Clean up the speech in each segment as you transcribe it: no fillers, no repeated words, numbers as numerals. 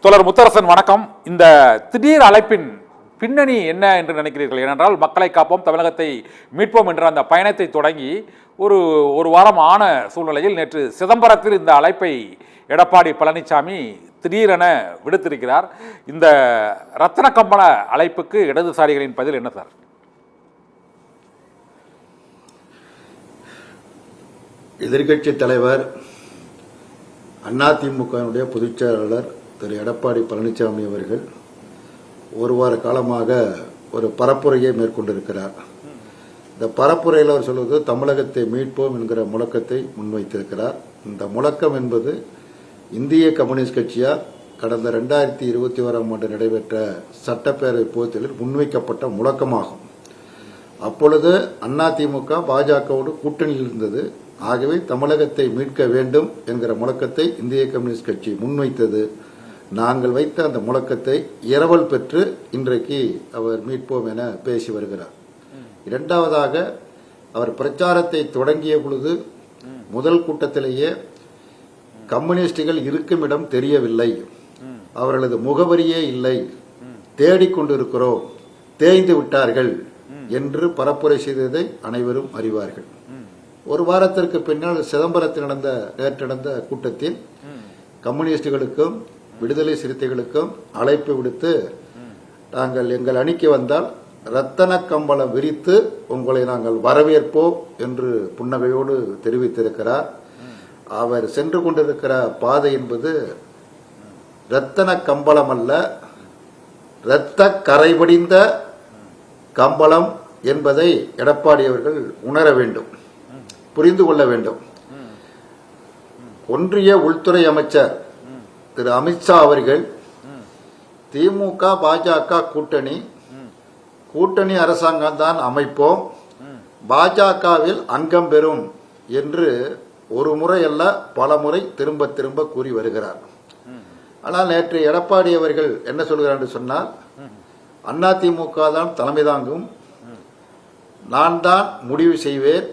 தோழர் முத்தரசன் வணக்கம். இந்த திடீர் அழைப்பின் பின்னணி என்ன என்று நினைக்கிறீர்கள்? ஏனென்றால் மக்களை காப்போம், தமிழகத்தை மீட்போம் என்ற அந்த பயணத்தை தொடங்கி ஒரு வாரம் ஆன சூழ்நிலையில் நேற்று சிதம்பரத்தில் இந்த அழைப்பை எடப்பாடி பழனிசாமி திடீரென விடுத்திருக்கிறார். இந்த ரத்தன கம்பள அழைப்புக்கு இடதுசாரிகளின் பதில் என்ன சார்? எதிர்கட்சி தலைவர் அதிமுகவினுடைய பொதுச் செயலாளர் திரு எடப்பாடி பழனிசாமி அவர்கள் ஒரு வார காலமாக ஒரு பரப்புரையை மேற்கொண்டிருக்கிறார். இந்த பரப்புரையில் அவர் சொல்வது தமிழகத்தை மீட்போம் என்கிற முழக்கத்தை முன்வைத்திருக்கிறார். இந்த முழக்கம் என்பது இந்திய கம்யூனிஸ்ட் கட்சியால் கடந்த 2021ஆம் ஆண்டு நடைபெற்ற சட்டப்பேரவை பொதுத்தேர்தலில் முன்வைக்கப்பட்ட முழக்கமாகும். அப்பொழுது அதிமுக பாஜகவோடு கூட்டணியில் இருந்தது. ஆகவே தமிழகத்தை மீட்க வேண்டும் என்கிற முழக்கத்தை இந்திய கம்யூனிஸ்ட் கட்சி முன்வைத்தது. நாங்கள் வைத்த அந்த முழக்கத்தை இரவல் பெற்று இன்றைக்கு அவர் மீட்போம் என பேசி வருகிறார். இரண்டாவதாக, அவர் பிரச்சாரத்தை தொடங்கிய பொழுது முதல் கூட்டத்திலேயே கம்யூனிஸ்டுகள் இருக்கும் இடம் தெரியவில்லை, அவர்களது முகவரியே இல்லை, தேடிக்கொண்டிருக்கிறோம், தேய்ந்து விட்டார்கள் என்று பரப்புரை செய்ததை அனைவரும் அறிவார்கள். ஒரு வாரத்திற்கு பின்னால் சிதம்பரத்தில் நேற்று நடந்த கூட்டத்தில் கம்யூனிஸ்டுகளுக்கும் விடுதலை சிறுத்தைகளுக்கும் அழைப்பு விடுத்து, நாங்கள் எங்கள் அணிக்கு வந்தால் ரத்தன கம்பளம் விரித்து உங்களை நாங்கள் வரவேற்போம் என்று புன்னகையோடு தெரிவித்திருக்கிறார். அவர் சென்று கொண்டிருக்கிற பாதை என்பது ரத்தன கம்பளம் அல்ல, இரத்த கரைபடிந்த கம்பளம் என்பதை எடப்பாடி அவர்கள் உணர வேண்டும், புரிந்து கொள்ள வேண்டும். ஒன்றிய உள்துறை அமைச்சர் திரு அமித்ஷா அவர்கள் திமுக பாஜக கூட்டணி அரசாங்கம் தான் அமைப்போம், பாஜகவில் அங்கம் பெறும் என்று ஒரு முறை அல்ல பல முறை திரும்ப திரும்ப கூறி வருகிறார். ஆனால் நேற்று எடப்பாடி அவர்கள் என்ன சொல்கிறார் என்று சொன்னால், அதிமுக தான் தலைமை தாங்கும், நான் தான் முடிவு செய்வேன்,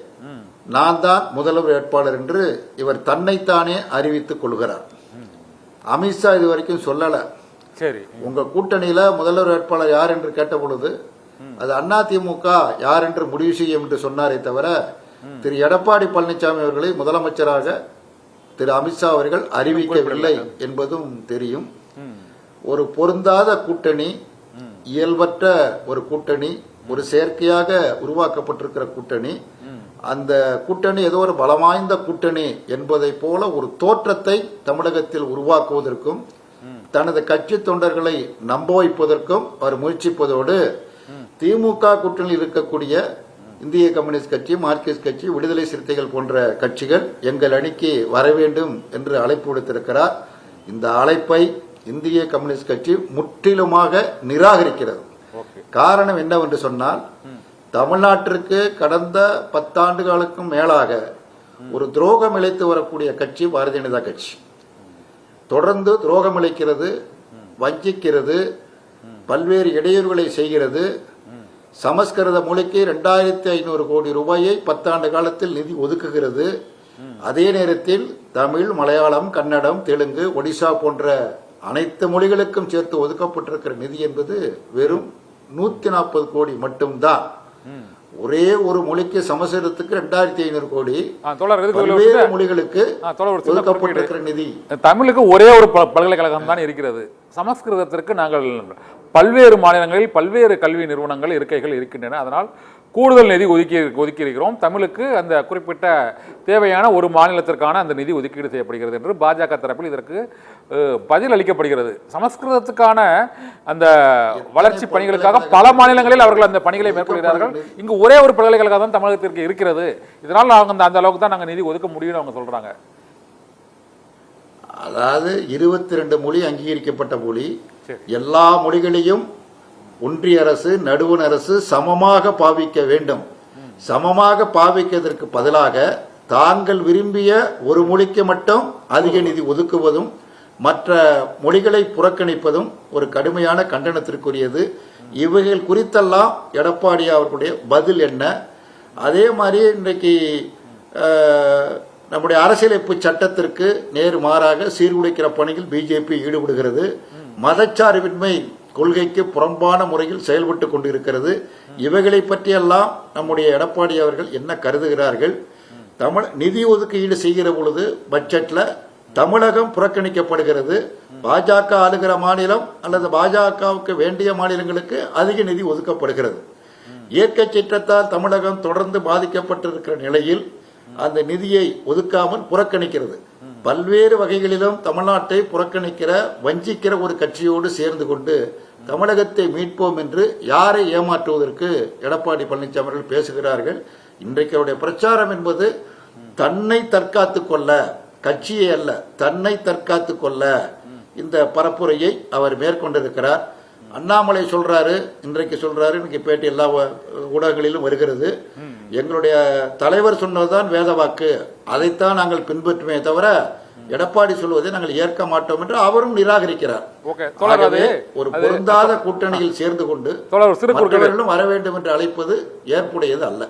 நான் தான் முதல்வர் வேட்பாளர் என்று இவர் தன்னைத்தானே அறிவித்துக் கொள்கிறார். அமித்ஷா இதுவரைக்கும் சொல்லல. சரி, உங்க கூட்டணியில முதல்வர் வேட்பாளர் யார் என்று கேட்ட பொழுது அது அதிமுக யார் என்று முடிவு செய்யும் என்று சொன்னாரே தவிர, திரு எடப்பாடி பழனிசாமி அவர்களை முதலமைச்சராக திரு அமித்ஷா அவர்கள் அறிவிக்கவில்லை என்பதும் தெரியும். ஒரு பொருந்தாத கூட்டணி, இயல்பற்ற ஒரு கூட்டணி, ஒரு செயற்கையாக உருவாக்கப்பட்டிருக்கிற கூட்டணி, அந்த கூட்டணி ஏதோ ஒரு பலமாய்ந்த கூட்டணி என்பதை போல ஒரு தோற்றத்தை தமிழகத்தில் உருவாக்குவதற்கும் தனது கட்சி தொண்டர்களை நம்ப வைப்பதற்கும் அவர் முயற்சிப்பதோடு, திமுக கூட்டணியில் இருக்கக்கூடிய இந்திய கம்யூனிஸ்ட் கட்சி, மார்க்சிஸ்ட் கட்சி, விடுதலை சிறுத்தைகள் போன்ற கட்சிகள் எங்கள் அணிக்கு வர வேண்டும் என்று அழைப்பு விடுத்திருக்கிறார். இந்த அழைப்பை இந்திய கம்யூனிஸ்ட் கட்சி முற்றிலுமாக நிராகரிக்கிறது. காரணம் என்னவென்று சொன்னால், தமிழ்நாட்டிற்கு கடந்த 10 ஆண்டுகளுக்கும் மேலாக ஒரு துரோகம் இழைத்து வரக்கூடிய கட்சி பாரதிய ஜனதா கட்சி. தொடர்ந்து துரோகம் இழைக்கிறது, வஞ்சிக்கிறது, பல்வேறு இடையூறுகளை செய்கிறது. சமஸ்கிருத மொழிக்கு 2500 கோடி ரூபாயை 10 ஆண்டு காலத்தில் நிதி ஒதுக்குகிறது. அதே நேரத்தில் தமிழ், மலையாளம், கன்னடம், தெலுங்கு, ஒடிசா போன்ற அனைத்து மொழிகளுக்கும் சேர்த்து ஒதுக்கப்பட்டிருக்கிற நிதி என்பது வெறும் 140 கோடி மட்டும்தான். ஒரே ஒரு மொழிக்கு சமஸ்கிருதத்துக்கு 2500 கோடி, பல்வேறு மொழிகளுக்கு ஒதுக்கப்பட்டிருக்கிற நிதி. தமிழுக்கு ஒரே ஒரு பல்கலைக்கழகம் தான் இருக்கிறது. சமஸ்கிருதத்திற்கு நாங்கள் பல்வேறு மாநிலங்களில் பல்வேறு கல்வி நிறுவனங்கள் இருக்கைகள் இருக்கின்றன. அதனால் கூடுதல் நிதி ஒதுக்கி இருக்கிறோம். தமிழுக்கு அந்த குறிப்பிட்ட தேவையான ஒரு மாநிலத்திற்கான அந்த நிதி ஒதுக்கீடு செய்யப்படுகிறது என்று பாஜக தரப்பில் இதற்கு பதில் அளிக்கப்படுகிறது. சமஸ்கிருதத்துக்கான அந்த வளர்ச்சி பணிகளுக்காக பல மாநிலங்களில் அவர்கள் அந்த பணிகளை மேற்கொள்கிறார்கள். இங்கு ஒரே ஒரு பல்கலைக்கழகம் தான் தமிழகத்திற்கு இருக்கிறது. இதனால் நாங்கள் அந்த அளவுக்கு தான் நாங்கள் நிதி ஒதுக்க முடியும்னு அவங்க சொல்றாங்க. அதாவது 22 மொழி அங்கீகரிக்கப்பட்ட மொழி, எல்லா மொழிகளையும் ஒன்றிய அரசு, நடுவண் அரசு சமமாக பாவிக்க வேண்டும். சமமாக பாவிக்கிறதற்கு பதிலாக தாங்கள் விரும்பிய ஒரு மொழிக்கு மட்டும் அதிக நிதி ஒதுக்குவதும் மற்ற மொழிகளை புறக்கணிப்பதும் ஒரு கடுமையான கண்டனத்திற்குரியது. இவைகள் குறித்தெல்லாம் எடப்பாடி அவர்களுடைய பதில் என்ன? அதே மாதிரி இன்றைக்கு நம்முடைய அரசியலமைப்பு சட்டத்திற்கு நேர் மாறாக சீர்குலைக்கிற பணியில் பிஜேபி ஈடுபடுகிறது. மதச்சார்பின்மை கொள்கைக்கு புறம்பான முறையில் செயல்பட்டு கொண்டிருக்கிறது. இவைகளை பற்றியெல்லாம் நம்முடைய எடப்பாடி அவர்கள் என்ன கருதுகிறார்கள்? நிதி ஒதுக்கீடு செய்கிற பொழுது பட்ஜெட்ல தமிழகம் புறக்கணிக்கப்படுகிறது. பாஜக ஆளுகிற மாநிலம் அல்லது பாஜகவுக்கு வேண்டிய மாநிலங்களுக்கு அதிக நிதி ஒதுக்கப்படுகிறது. இயற்கை சீற்றத்தால் தமிழகம் தொடர்ந்து பாதிக்கப்பட்டிருக்கிற நிலையில் அந்த நிதியை ஒதுக்காமல் புறக்கணிக்கிறது. பல்வேறு வகைகளிலும் தமிழ்நாட்டை புறக்கணிக்கிற வஞ்சிக்கிற ஒரு கட்சியோடு சேர்ந்து கொண்டு தமிழகத்தை மீட்போம் என்று யாரை ஏமாற்றுவதற்கு எடப்பாடி பழனிசாமி அவர்கள் பேசுகிறார்கள். இன்றைக்கு அவருடைய பிரச்சாரம் என்பது தன்னை தற்காத்துக் கொள்ள, கட்சியை அல்ல தன்னை தற்காத்துக் கொள்ள இந்த பரப்புரையை அவர் மேற்கொண்டிருக்கிறார். அண்ணாமலை சொல்றாரு, இன்றைக்கு சொல்றாரு, இன்னைக்கு பேட்டி எல்லா ஊடகங்களிலும் வருகிறது, எங்களுடைய தலைவர் சொன்னதுதான் வேத வாக்கு, அதைத்தான் நாங்கள் பின்பற்றுமே தவிர எடப்பாடி சொல்வதை நாங்கள் ஏற்க மாட்டோம் என்று அவரும் நிராகரிக்கிறார். ஒரு பொருந்தாத கூட்டணியில் சேர்ந்து கொண்டு மற்றவர்களும் வர வேண்டும் என்று அழைப்பது ஏற்புடையது அல்ல.